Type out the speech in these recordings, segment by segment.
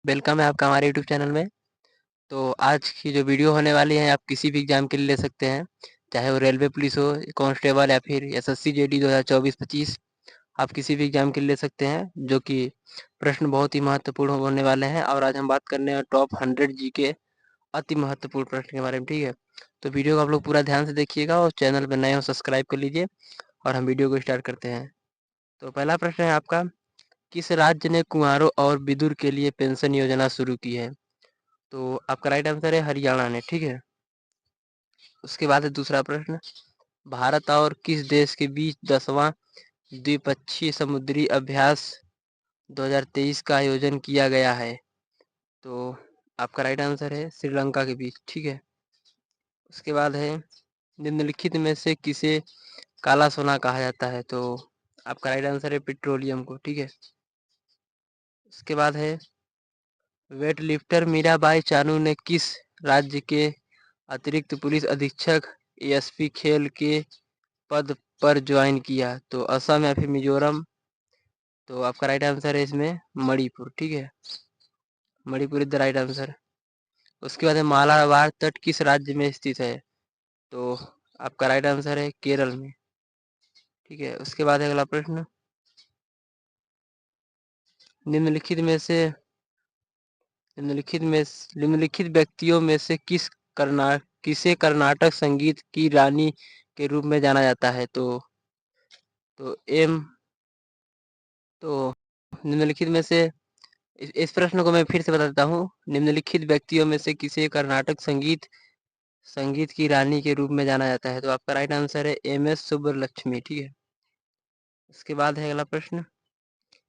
Welcome है आपका हमारे यूट्यूब चैनल में। तो आज की जो वीडियो होने वाली है आप किसी भी एग्ज़ाम के लिए ले सकते हैं, चाहे वो रेलवे पुलिस हो, कांस्टेबल या फिर एसएससी जेडी 2024-25 आप किसी भी एग्ज़ाम के लिए ले सकते हैं, जो कि प्रश्न बहुत ही महत्वपूर्ण होने वाले हैं। और आज हम बात करने हैं टॉप 100 जीके अति महत्वपूर्ण प्रश्न के बारे में, ठीक है? तो वीडियो को आप लोग पूरा ध्यान से देखिएगा और चैनल पर नए हो सब्सक्राइब कर लीजिए और हम वीडियो को स्टार्ट करते हैं। तो पहला प्रश्न है आपका, किस राज्य ने कुंवारों और विधुर के लिए पेंशन योजना शुरू की है? तो आपका राइट आंसर है हरियाणा ने, ठीक है। उसके बाद है दूसरा प्रश्न, भारत और किस देश के बीच 10वां द्विपक्षीय समुद्री अभ्यास 2023 का आयोजन किया गया है? तो आपका राइट आंसर है श्रीलंका के बीच, ठीक है। उसके बाद है, निम्नलिखित में से किसे काला सोना कहा जाता है? तो आपका राइट आंसर है पेट्रोलियम को, ठीक है। उसके बाद है, वेट लिफ्टर मीराबाई चानू ने किस राज्य के अतिरिक्त पुलिस अधीक्षक एएसपी खेल के पद पर ज्वाइन किया? तो असम या फिर मिजोरम? तो आपका राइट आंसर है इसमें मणिपुर, ठीक है। Manipur is the right answer. उसके बाद है, मालाबार तट किस राज्य में स्थित है? तो आपका राइट आंसर है केरल में, ठीक है। उसके बाद है अगला प्रश्न, निम्नलिखित में से निम्नलिखित व्यक्तियों में से किसे कर्नाटक संगीत की रानी के रूप में जाना जाता है? तो एम तो निम्नलिखित में से इस प्रश्न को मैं फिर से बता देता हूँ। निम्नलिखित व्यक्तियों में से किसे कर्नाटक संगीत की रानी के रूप में जाना जाता है? तो आपका राइट आंसर है एम.एस. सुब्बलक्ष्मी, ठीक है। उसके बाद है अगला प्रश्न,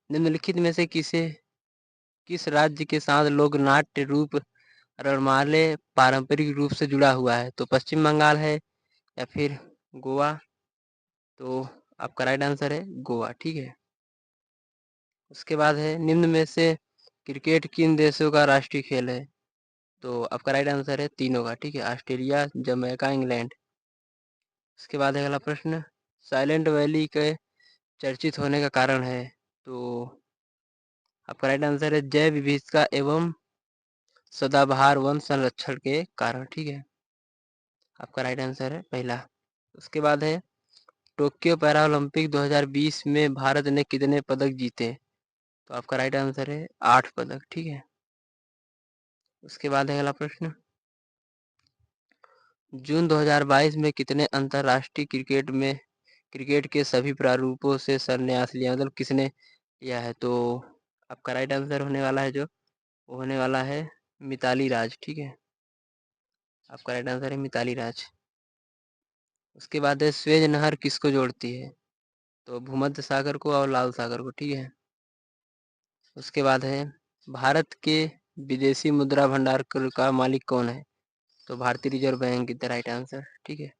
निम्नलिखित में से किस राज्य के साथ लोक नाट्य रूप रणमाले पारंपरिक रूप से जुड़ा हुआ है? तो पश्चिम बंगाल है या फिर गोवा? तो आपका राइट आंसर है गोवा, ठीक है। उसके बाद है, निम्न में से क्रिकेट किन देशों का राष्ट्रीय खेल है? तो आपका राइट आंसर है तीनों का, ठीक है। Australia, Jamaica, England. उसके बाद है अगला प्रश्न, साइलेंट वैली के चर्चित होने का कारण है? तो आपका राइट आंसर है जैव विविधता एवं सदाबहार वन संरक्षण के कारण, ठीक है। आपका राइट आंसर है पहला। उसके बाद है, टोक्यो पैरालंपिक 2020 में भारत ने कितने पदक जीते? तो आपका राइट आंसर है 8 पदक, ठीक है। उसके बाद है अगला प्रश्न, जून 2022 में कितने अंतर्राष्ट्रीय क्रिकेट के सभी प्रारूपों से संन्यास लिया, मतलब किसने लिया है? तो आपका राइट आंसर होने वाला है वो होने वाला है मिताली राज, ठीक है। आपका राइट आंसर है मिताली राज। उसके बाद है, स्वेज नहर किसको जोड़ती है? तो भूमध्य सागर को और लाल सागर को, ठीक है। उसके बाद है, भारत के विदेशी मुद्रा भंडार का मालिक कौन है? तो भारतीय reserve bank is the right answer, ठीक है।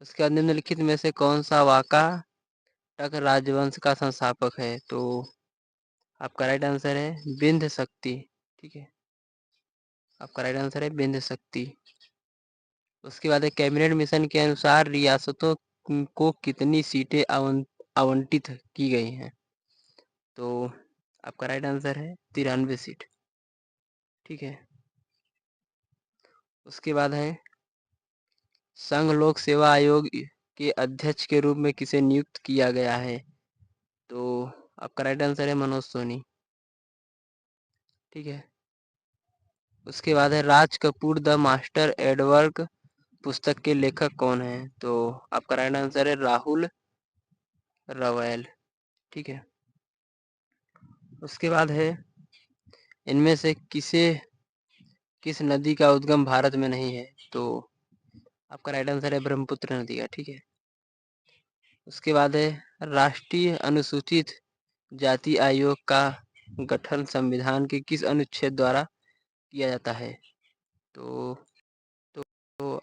उसके बाद, निम्नलिखित में से कौन सा वाका टक राजवंश का संस्थापक है? तो आपका राइट आंसर है विंध्य शक्ति, ठीक है। आपका राइट आंसर है विंध्य शक्ति। उसके बाद है, कैबिनेट मिशन के अनुसार रियासतों को कितनी सीटें आवंटित की गई हैं? तो आपका राइट आंसर है 93 सीट, ठीक है। उसके बाद है, संघ लोक सेवा आयोग के अध्यक्ष के रूप में किसे नियुक्त किया गया है? तो आपका राइट आंसर है मनोज सोनी, ठीक है। उसके बाद है, Raj Kapoor the master at work पुस्तक के लेखक कौन है? तो आपका राइट आंसर है राहुल रवैल, ठीक है। उसके बाद है, इनमें से किस नदी का उद्गम भारत में नहीं है? तो आपका राइट आंसर है ब्रह्मपुत्र नदी का, ठीक है। उसके बाद है, राष्ट्रीय अनुसूचित जाति आयोग का गठन संविधान के किस अनुच्छेद द्वारा किया जाता है? तो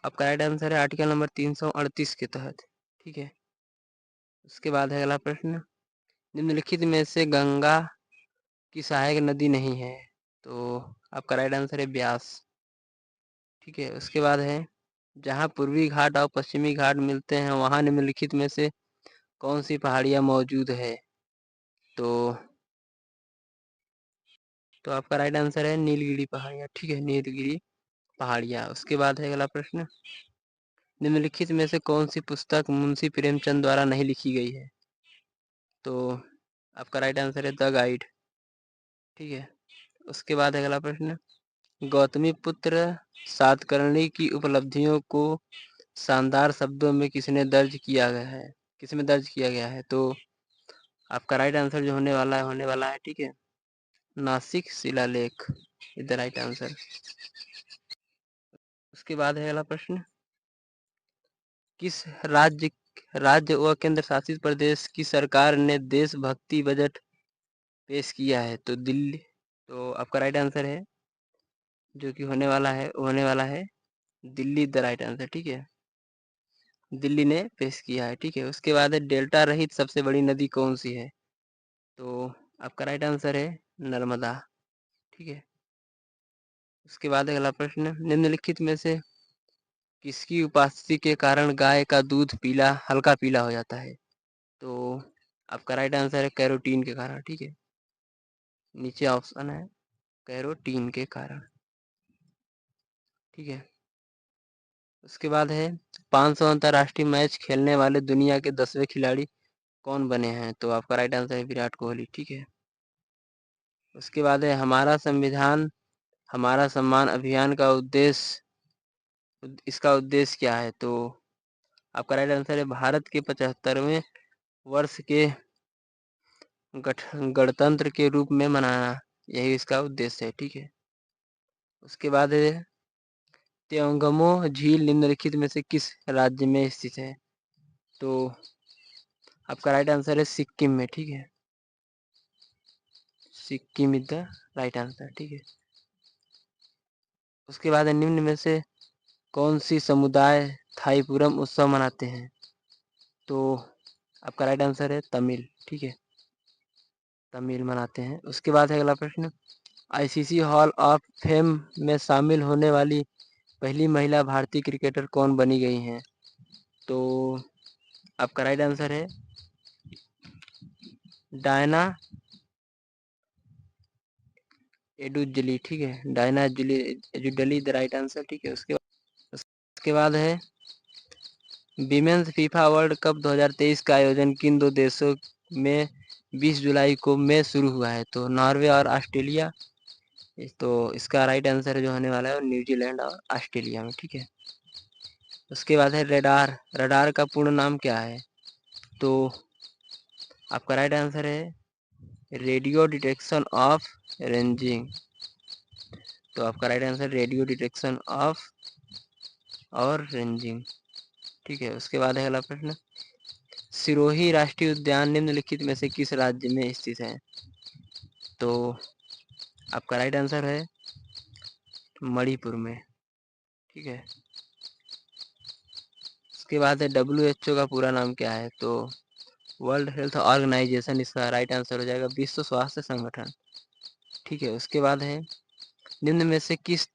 आपका राइट आंसर है आर्टिकल नंबर 338 के तहत, ठीक है। उसके बाद है अगला प्रश्न, निम्नलिखित में से गंगा की सहायक नदी नहीं है? तो आपका राइट आंसर है ब्यास, ठीक है। उसके बाद है, जहाँ पूर्वी घाट और पश्चिमी घाट मिलते हैं वहाँ निम्नलिखित में से कौन सी पहाड़ियाँ मौजूद है? तो तो आपका राइट आंसर है नीलगिरी पहाड़ियाँ, ठीक है, नीलगिरी पहाड़ियाँ। उसके बाद है अगला प्रश्न, निम्नलिखित में से कौन सी पुस्तक मुंशी प्रेमचंद द्वारा नहीं लिखी गई है? तो आपका राइट आंसर है द गाइड, ठीक है। उसके बाद अगला प्रश्न, गौतमी पुत्र सातकर्णी की उपलब्धियों को शानदार शब्दों में किसने दर्ज किया गया है, किसमें दर्ज किया गया है? तो आपका राइट आंसर जो होने वाला है, ठीक है, नासिक शिलालेख इज द राइट आंसर। उसके बाद है अगला प्रश्न, किस राज्य राज्य व केंद्र शासित प्रदेश की सरकार ने देशभक्ति बजट पेश किया है? तो दिल्ली। तो आपका राइट आंसर है जो कि होने वाला है दिल्ली द राइट आंसर, ठीक है, दिल्ली ने पेश किया है, ठीक है। उसके बाद है डेल्टा रहित सबसे बड़ी नदी कौन सी है? तो आपका राइट आंसर है नर्मदा, ठीक है। उसके बाद अगला प्रश्न, निम्नलिखित में से किसकी उपस्थिति के कारण गाय का दूध हल्का पीला हो जाता है? तो आपका राइट आंसर है कैरोटीन के कारण, ठीक है, नीचे ऑप्शन है कैरोटीन के कारण, ठीक है। उसके बाद है 500 अंतर्राष्ट्रीय मैच खेलने वाले दुनिया के 10वें खिलाड़ी कौन बने हैं? तो आपका राइट आंसर है विराट कोहली, ठीक है। उसके बाद है हमारा संविधान हमारा सम्मान अभियान का इसका उद्देश्य क्या है? तो आपका राइट आंसर है भारत के 75वें वर्ष के गणतंत्र के रूप में मनाना, यही इसका उद्देश्य है, ठीक है। उसके बाद है त्योंगमो झील निम्नलिखित में से किस राज्य में स्थित है? तो आपका राइट आंसर है सिक्किम में, ठीक है, Sikkim is the right answer, ठीक है। उसके बाद है निम्न में से कौन सी समुदाय थाईपुरम उत्सव मनाते हैं? तो आपका राइट आंसर है तमिल, ठीक है, तमिल मनाते हैं। उसके बाद है अगला प्रश्न, आईसीसी हॉल ऑफ फेम में शामिल होने वाली पहली महिला भारतीय क्रिकेटर कौन बनी गई हैं? तो आपका राइट आंसर है डायना एडुजली, ठीक है, डायना एडुजली द राइट आंसर, ठीक है। उसके बाद है विमेंस फीफा वर्ल्ड कप 2023 का आयोजन किन दो देशों में 20 जुलाई को में शुरू हुआ है? तो नॉर्वे और ऑस्ट्रेलिया। तो इसका राइट आंसर जो होने वाला है न्यूजीलैंड और ऑस्ट्रेलिया में, ठीक है। उसके बाद है रडार, रडार का पूर्ण नाम क्या है? तो आपका राइट आंसर है रेडियो डिटेक्शन ऑफ रेंजिंग, तो आपका right answer radio detection of और रेंजिंग, ठीक है। उसके बाद है अगला प्रश्न, सिरोही राष्ट्रीय उद्यान निम्नलिखित में से किस राज्य में स्थित है? तो आपका राइट आंसर है मणिपुर में, ठीक है। उसके बाद है WHO का पूरा नाम क्या है? तो वर्ल्ड हेल्थ ऑर्गेनाइजेशन इसका राइट आंसर हो जाएगा, विश्व स्वास्थ्य संगठन, ठीक है। उसके बाद है निम्न में से किस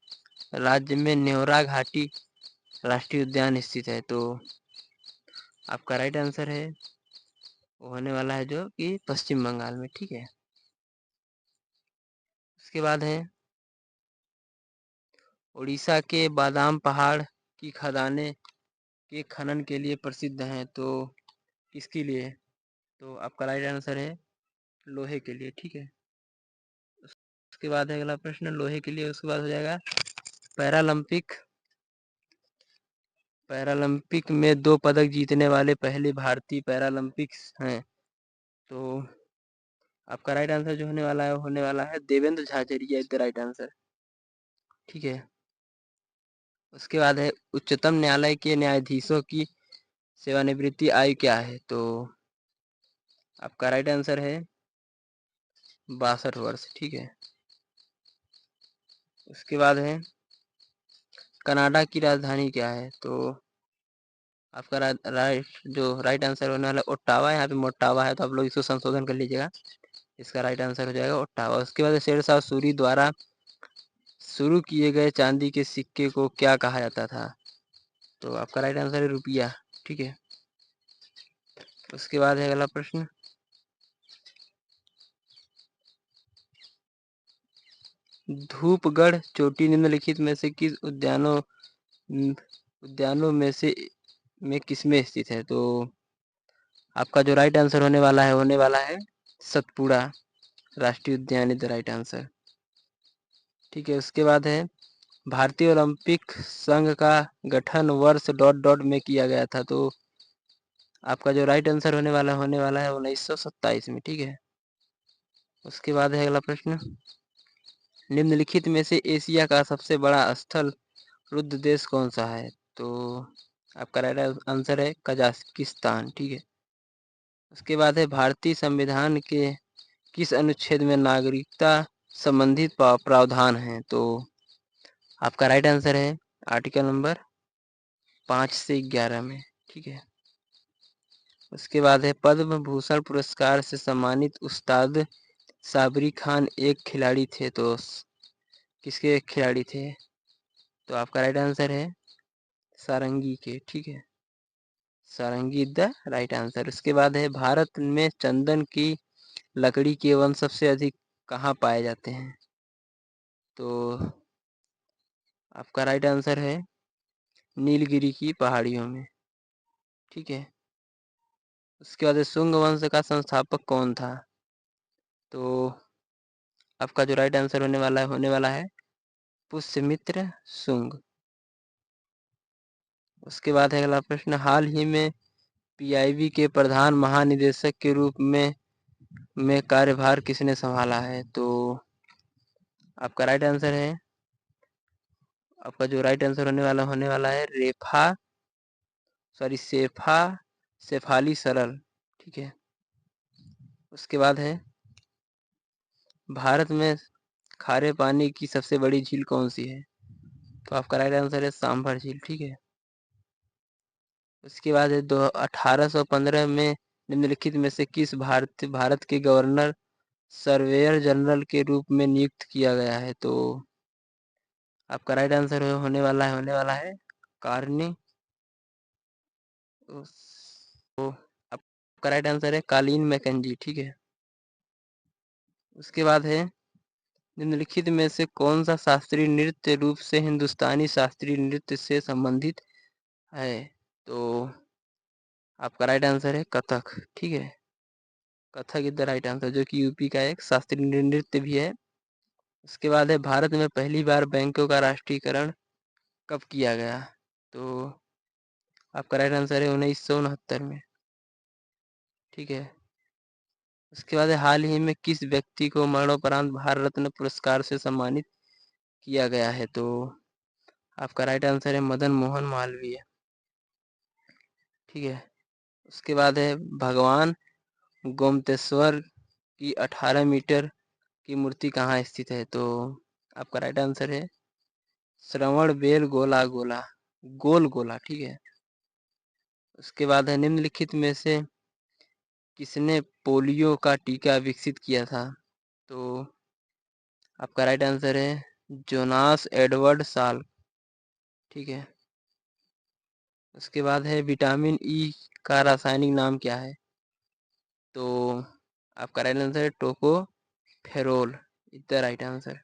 राज्य में न्योरा घाटी राष्ट्रीय उद्यान स्थित है? तो आपका राइट आंसर है वो होने वाला है जो कि पश्चिम बंगाल में, ठीक है। उसके बाद है उड़ीसा के बादाम पहाड़ की खदानें के खनन के लिए प्रसिद्ध हैं, तो किसके लिए? तो आपका राइट आंसर है लोहे के लिए, ठीक है। उसके बाद है अगला प्रश्न लोहे के लिए, उसके बाद हो जाएगा पैरालंपिक पैरालंपिक में 2 पदक जीतने वाले पहले भारतीय पैरालंपिक्स हैं। तो आपका राइट आंसर जो होने वाला है Devendra Jhajharia is the right answer, ठीक है। उसके बाद है उच्चतम न्यायालय के न्यायाधीशों की सेवानिवृत्ति आयु क्या है? तो आपका राइट आंसर है 62 वर्ष, ठीक है। उसके बाद है कनाडा की राजधानी क्या है? तो आपका राइट आंसर होने वाला ओट्टावा, यहाँ पे मोट्टावा है, तो आप लोग इसको संशोधन कर लीजिएगा, इसका राइट आंसर हो जाएगा ओट्टावा। उसके बाद शेरशाह सूरी द्वारा शुरू किए गए चांदी के सिक्के को क्या कहा जाता था? तो आपका राइट आंसर है रुपया, ठीक है। उसके बाद है अगला प्रश्न, धूपगढ़ चोटी निम्नलिखित में से किस उद्यानों में किसमें स्थित है? तो आपका जो राइट आंसर होने वाला है सतपुड़ा राष्ट्रीय उद्यान इज द राइट आंसर। ठीक है, उसके बाद है भारतीय ओलंपिक संघ का गठन वर्ष ... में किया गया था। तो आपका जो राइट आंसर होने वाला है 1927 में। ठीक है, उसके बाद है अगला प्रश्न, निम्नलिखित में से एशिया का सबसे बड़ा स्थल रुद्ध देश कौन सा है? तो आपका राइट आंसर है कजाकिस्तान। ठीक है, उसके बाद है भारतीय संविधान के किस अनुच्छेद में नागरिकता संबंधित प्रावधान है? तो आपका राइट आंसर है आर्टिकल नंबर 5 से 11 में। ठीक है, उसके बाद है पद्म भूषण पुरस्कार से सम्मानित उस्ताद साबरी खान एक खिलाड़ी थे। तो किसके खिलाड़ी थे? तो आपका राइट आंसर है सारंगी के। ठीक है, सारंगी द राइट आंसर। उसके बाद है भारत में चंदन की लकड़ी के वन सबसे अधिक कहाँ पाए जाते हैं? तो आपका राइट आंसर है नीलगिरी की पहाड़ियों में। ठीक है, उसके बाद शुंग वंश का संस्थापक कौन था? तो आपका जो राइट आंसर होने वाला है पुष्यमित्र शुंग। उसके बाद है अगला प्रश्न, हाल ही में पीआईबी के प्रधान महानिदेशक के रूप में कार्यभार किसने संभाला है? तो आपका राइट आंसर है आपका जो राइट आंसर होने वाला है सेफा शेफाली सरल। ठीक है, उसके बाद है भारत में खारे पानी की सबसे बड़ी झील कौन सी है? तो आपका राइट आंसर है सांभर झील। ठीक है, उसके बाद है 1815 में निम्नलिखित में से किस भारत के गवर्नर सर्वेयर जनरल के रूप में नियुक्त किया गया है? तो आपका राइट आंसर होने वाला है कार्नी। तो आपका राइट आंसर है कालीन मैकेंजी। ठीक है, उसके बाद है निम्नलिखित में से कौन सा शास्त्रीय नृत्य रूप से हिंदुस्तानी शास्त्रीय नृत्य से संबंधित है? तो आपका राइट आंसर है कथक। ठीक है, Kathak is the right answer, जो कि यूपी का एक शास्त्रीय नृत्य भी है। उसके बाद है भारत में पहली बार बैंकों का राष्ट्रीयकरण कब किया गया? तो आपका राइट आंसर है 1969 में। ठीक है, उसके बाद हाल ही में किस व्यक्ति को मरणोपरांत भारत रत्न पुरस्कार से सम्मानित किया गया है? तो आपका राइट आंसर है मदन मोहन मालवीय। ठीक है, उसके बाद है भगवान गोमतेश्वर की 18 मीटर की मूर्ति कहाँ स्थित है? तो आपका राइट आंसर है श्रवण बेल गोल गोला। ठीक है, उसके बाद है निम्नलिखित में से किसने पोलियो का टीका विकसित किया था? तो आपका राइट आंसर है जोनास एडवर्ड साल्क। ठीक है, उसके बाद है विटामिन ई का रासायनिक नाम क्या है? तो आपका राइट आंसर है tocopherol is the right answer.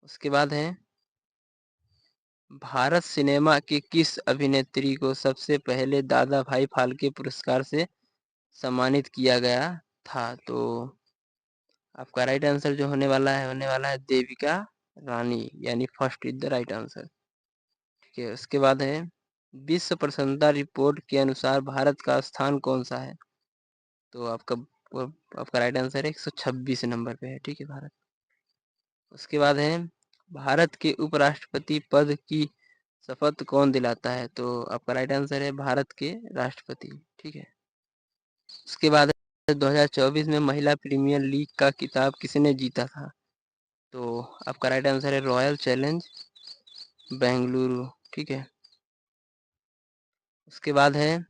उसके बाद है भारत सिनेमा की किस अभिनेत्री को सबसे पहले दादा भाई फाल्के पुरस्कार से सम्मानित किया गया था? तो आपका राइट आंसर जो होने वाला है देविका रानी, यानी first is the right answer. ठीक है, उसके बाद है विश्व प्रसन्नता रिपोर्ट के अनुसार भारत का स्थान कौन सा है? तो आपका राइट आंसर है 126 नंबर पे है। ठीक है, भारत। उसके बाद है भारत के उपराष्ट्रपति पद की शपथ कौन दिलाता है? तो आपका राइट आंसर है भारत के राष्ट्रपति। ठीक है, उसके बाद 2024 में महिला प्रीमियर लीग का खिताब किसने जीता था? तो आपका राइट आंसर है रॉयल चैलेंज बेंगलुरु। ठीक है, उसके बाद है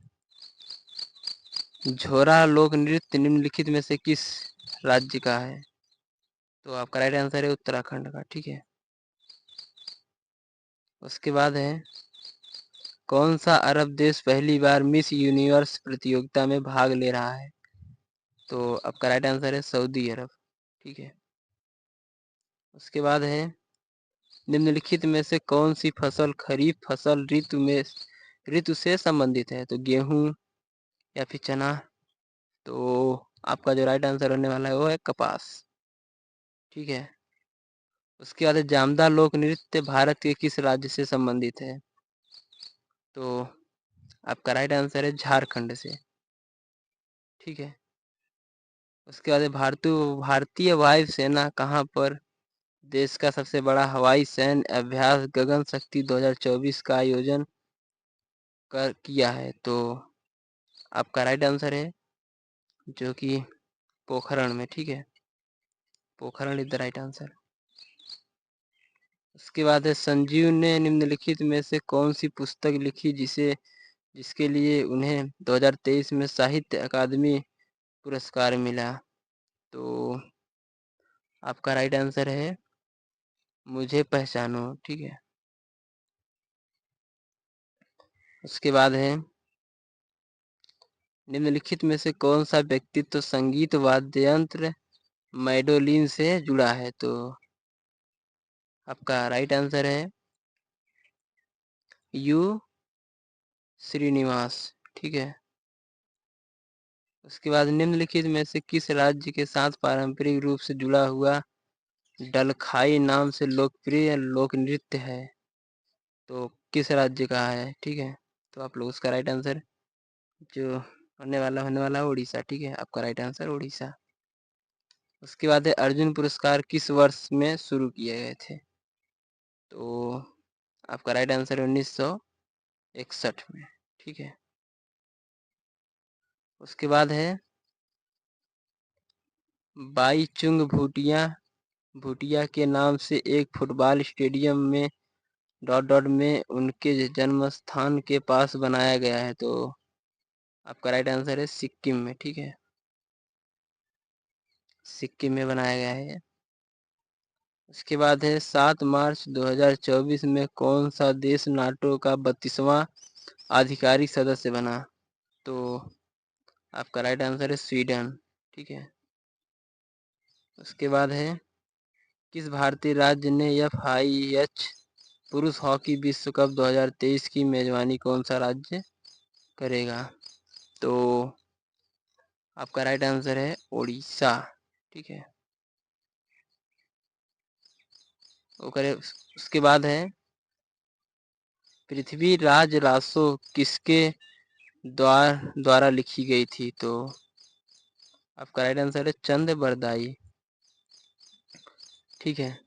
झोरा लोक नृत्य निम्नलिखित में से किस राज्य का है? तो आपका राइट आंसर है उत्तराखंड का। ठीक है, उसके बाद है कौन सा अरब देश पहली बार मिस यूनिवर्स प्रतियोगिता में भाग ले रहा है? तो आपका राइट आंसर है सऊदी अरब। ठीक है, उसके बाद है निम्नलिखित में से कौन सी फसल खरीफ फसल ऋतु से संबंधित है? तो गेहूं या फिर चना। तो आपका जो राइट आंसर होने वाला है वो है कपास। ठीक है। उसके बाद जामदा लोक नृत्य भारत के किस राज्य से संबंधित है? तो आपका राइट आंसर है झारखंड से। ठीक है। उसके बाद भारतीय वायुसेना कहाँ पर देश का सबसे बड़ा हवाई सैन्य अभ्यास गगन शक्ति 2024 का आयोजन किया है? तो आपका राइट आंसर है जो कि पोखरण में। ठीक है, Pokhran is the right answer. उसके बाद है संजीव ने निम्नलिखित में से कौन सी पुस्तक लिखी जिसके लिए उन्हें 2023 में साहित्य अकादमी पुरस्कार मिला? तो आपका राइट आंसर है मुझे पहचानो। ठीक है। उसके बाद है निम्नलिखित में से कौन सा व्यक्तित्व संगीत वाद्य यंत्र मैंडोलिन से जुड़ा है? तो आपका राइट आंसर है यू श्रीनिवास। ठीक है। उसके बाद निम्नलिखित में से किस राज्य के साथ पारंपरिक रूप से जुड़ा हुआ डलखाई नाम से लोकप्रिय लोक नृत्य है? तो किस राज्य का है? ठीक है। तो आप लोग उसका राइट आंसर जो होने वाला उड़ीसा। ठीक है, आपका राइट आंसर उड़ीसा। उसके बाद है अर्जुन पुरस्कार किस वर्ष में शुरू किए गए थे? तो आपका राइट आंसर है 1961 में। ठीक है। उसके बाद है बाईचुंग भूटिया के नाम से एक फुटबॉल स्टेडियम में में उनके जन्म स्थान के पास बनाया गया है। तो आपका राइट आंसर है सिक्किम में। ठीक है, सिक्किम में बनाया गया है। उसके बाद है 7 मार्च 2024 में कौन सा देश नाटो का 32वां आधिकारिक सदस्य बना? तो आपका राइट आंसर है स्वीडन। ठीक है। उसके बाद है किस भारतीय राज्य ने FIH पुरुष हॉकी विश्व कप 2023 की मेजबानी कौन सा राज्य करेगा? तो आपका राइट आंसर है उड़ीसा। ठीक है, वो करे। उसके बाद है पृथ्वी राज रासो किसके द्वारा लिखी गई थी? तो आपका राइट आंसर है चंद बरदाई। ठीक है।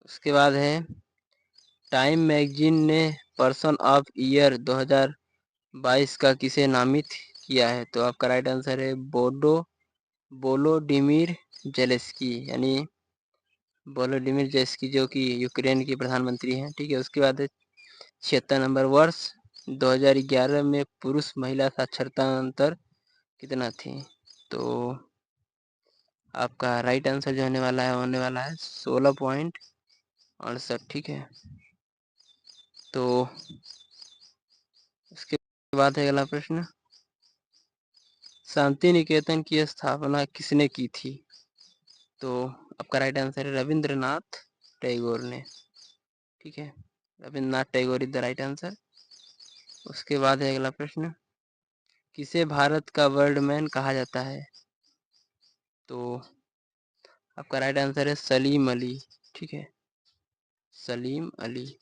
उसके बाद है टाइम मैगजीन ने पर्सन ऑफ ईयर 2022 का किसे नामित किया है? तो आपका राइट आंसर है वोलोडिमिर जेलेस्की, यानी वोलोडिमिर जेलेस्की, जो कि यूक्रेन के प्रधानमंत्री हैं। ठीक है। उसके बाद 76 नंबर वर्ष 2011 में पुरुष महिला साक्षरता अंतर कितना थी? तो आपका राइट आंसर जो होने वाला है 16.68। ठीक है। तो उसके बाद है अगला प्रश्न, शांति निकेतन की स्थापना किसने की थी? तो आपका राइट आंसर है रविंद्रनाथ टैगोर ने। ठीक है, Rabindranath Tagore is the right answer. उसके बाद है अगला प्रश्न, किसे भारत का वर्ल्ड मैन कहा जाता है? तो आपका राइट आंसर है सलीम अली। ठीक है, सलीम अली।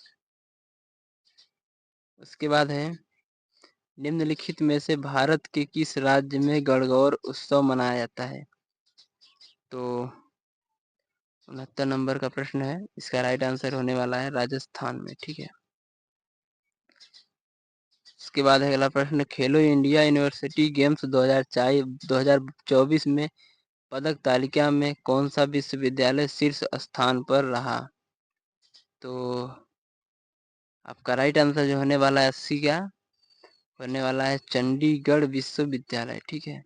उसके बाद है निम्नलिखित में से भारत के किस राज्य में गणगौर उत्सव मनाया जाता है? तो 69 नंबर का प्रश्न है, इसका राइट आंसर होने वाला है राजस्थान में। ठीक है। उसके बाद है अगला प्रश्न, खेलो इंडिया यूनिवर्सिटी गेम्स 2024 में पदक तालिका में कौन सा विश्वविद्यालय शीर्ष स्थान पर रहा? तो आपका राइट आंसर जो होने वाला है 80 का होने वाला है चंडीगढ़ विश्वविद्यालय। ठीक है।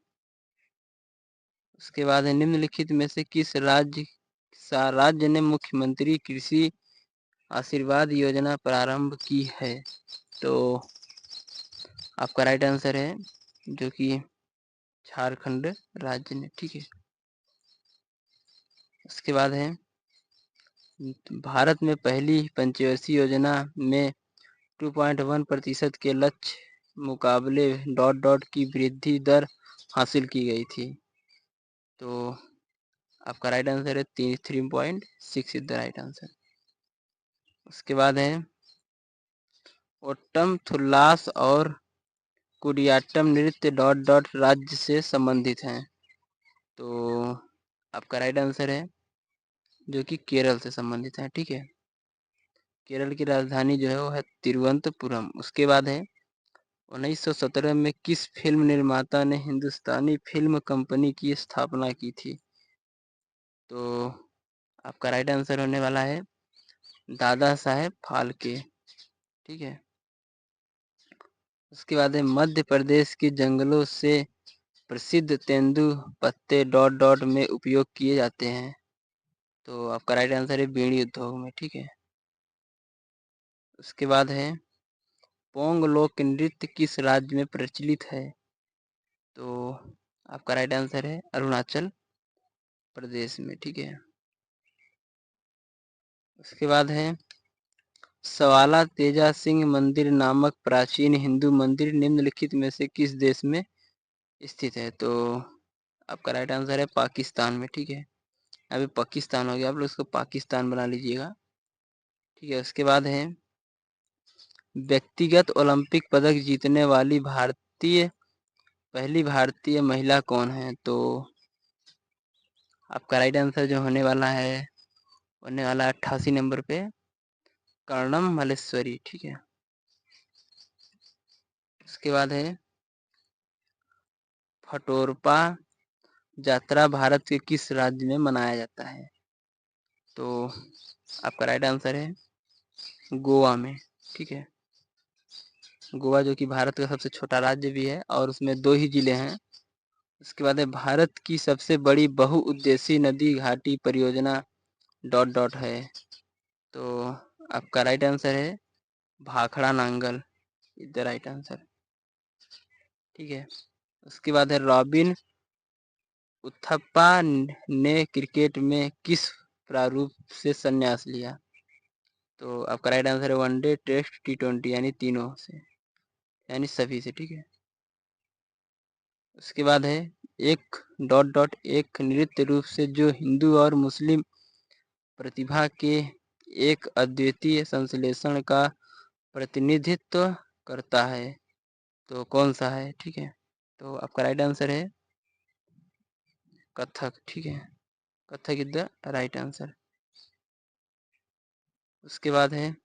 उसके बाद है निम्नलिखित में से किस राज्य ने मुख्यमंत्री कृषि आशीर्वाद योजना प्रारंभ की है? तो आपका राइट आंसर है जो कि झारखंड राज्य ने। ठीक है। उसके बाद है भारत में पहली पंचवर्षीय योजना में 2.1% के लक्ष्य मुकाबले की वृद्धि दर हासिल की गई थी। तो आपका राइट आंसर है 3.6 इज द राइट आंसर। उसके बाद है ओट्टम थुल्लास और कुडियाट्टम नृत्य राज्य से संबंधित हैं। तो आपका राइट आंसर है जो कि केरल से संबंधित है। ठीक है, केरल की राजधानी जो है वो है तिरुवनंतपुरम। उसके बाद है 1917 में किस फिल्म निर्माता ने हिंदुस्तानी फिल्म कंपनी की स्थापना की थी? तो आपका राइट आंसर होने वाला है दादा साहेब फाल्के। ठीक है, उसके बाद है मध्य प्रदेश के जंगलों से प्रसिद्ध तेंदू पत्ते में उपयोग किए जाते हैं। तो आपका राइट आंसर है बीड़ी उद्योग में। ठीक है, उसके बाद है पोंग लोक नृत्य किस राज्य में प्रचलित है? तो आपका राइट आंसर है अरुणाचल प्रदेश में। ठीक है, उसके बाद है सवाला तेजा सिंह मंदिर नामक प्राचीन हिंदू मंदिर निम्नलिखित में से किस देश में स्थित है? तो आपका राइट आंसर है पाकिस्तान में। ठीक है, अभी पाकिस्तान हो गया, आप लोग इसको पाकिस्तान बना लीजिएगा। ठीक है, उसके बाद है व्यक्तिगत ओलंपिक पदक जीतने वाली पहली भारतीय महिला कौन है? तो आपका राइट आंसर जो होने वाला है 88 नंबर पे कर्णम मल्लेश्वरी। ठीक है, उसके बाद है फटोरपा यात्रा भारत के किस राज्य में मनाया जाता है? तो आपका राइट आंसर है गोवा में। ठीक है, गोवा जो कि भारत का सबसे छोटा राज्य भी है और उसमें 2 ही जिले हैं। उसके बाद है भारत की सबसे बड़ी बहुउद्देशीय नदी घाटी परियोजना है। तो आपका राइट आंसर है Bhakra Nangal is the right answer. ठीक है, उसके बाद है रॉबिन उथप्पा ने क्रिकेट में किस प्रारूप से संन्यास लिया? तो आपका राइट आंसर है वनडे, टेस्ट, T20 यानी तीनों से, यानी सभी से। ठीक है, उसके बाद है एक नृत्य रूप से जो हिंदू और मुस्लिम प्रतिभा के एक अद्वितीय संश्लेषण का प्रतिनिधित्व करता है। तो कौन सा है? ठीक है, तो आपका राइट आंसर है कथक। ठीक है, Kathak is the right answer. उसके बाद है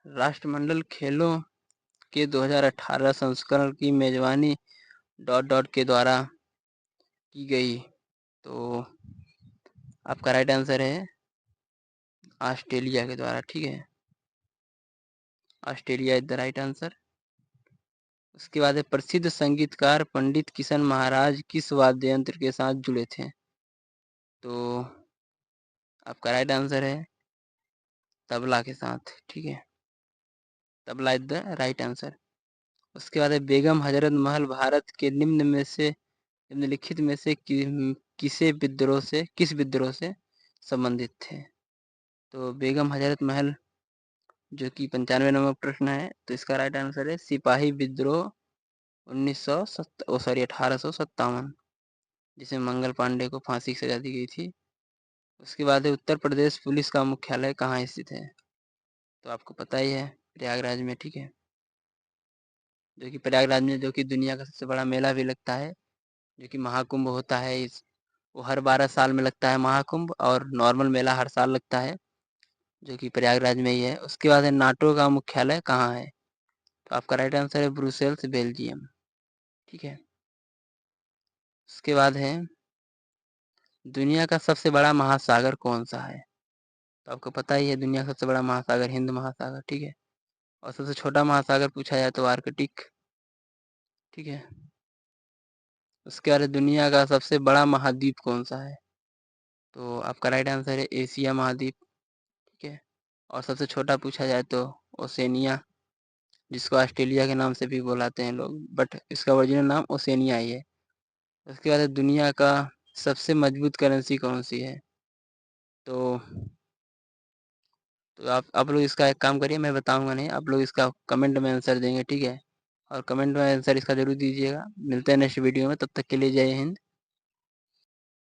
राष्ट्रमंडल खेलों के 2018 संस्करण की मेजबानी के द्वारा की गई। तो आपका राइट आंसर है ऑस्ट्रेलिया के द्वारा। ठीक है, Australia is the right answer. उसके बाद है प्रसिद्ध संगीतकार पंडित किशन महाराज किस वाद्य यंत्र के साथ जुड़े थे? तो आपका राइट आंसर है तबला के साथ। ठीक है, tabla is the right answer. उसके बाद है बेगम हजरत महल भारत के निम्नलिखित में से किस विद्रोह से संबंधित थे? तो बेगम हजरत महल जो कि 95 नंबर प्रश्न है, तो इसका राइट आंसर है सिपाही विद्रोह 1857, जिसमें मंगल पांडे को फांसी की सजा दी गई थी। उसके बाद है उत्तर प्रदेश पुलिस का मुख्यालय कहाँ स्थित है? तो आपको पता ही है प्रयागराज में। ठीक है, जो कि प्रयागराज में जो कि दुनिया का सबसे बड़ा मेला भी लगता है, जो कि महाकुंभ होता है। वो हर 12 साल में लगता है महाकुंभ, और नॉर्मल मेला हर साल लगता है जो कि प्रयागराज में ही है। उसके बाद है नाटो का मुख्यालय कहाँ है? तो आपका राइट आंसर है ब्रुसेल्स, बेल्जियम। ठीक है, उसके बाद है दुनिया का सबसे बड़ा महासागर कौन सा है? तो आपको पता ही है दुनिया का सबसे बड़ा महासागर हिंद महासागर। ठीक है, और सबसे छोटा महासागर पूछा जाए तो आर्कटिक। ठीक है, उसके बाद दुनिया का सबसे बड़ा महाद्वीप कौन सा है? तो आपका राइट आंसर है एशिया महाद्वीप। ठीक है, और सबसे छोटा पूछा जाए तो ओसेनिया, जिसको ऑस्ट्रेलिया के नाम से भी बुलाते हैं लोग, बट इसका ओरिजिनल नाम ओसेनिया ही है। उसके बाद दुनिया का सबसे मजबूत करेंसी कौन सी है? तो आप लोग इसका एक काम करिए, मैं बताऊँगा नहीं, आप लोग इसका कमेंट में आंसर देंगे, ठीक है? और कमेंट में आंसर इसका ज़रूर दीजिएगा। मिलते हैं नेक्स्ट वीडियो में, तब तक के लिए जय हिंद।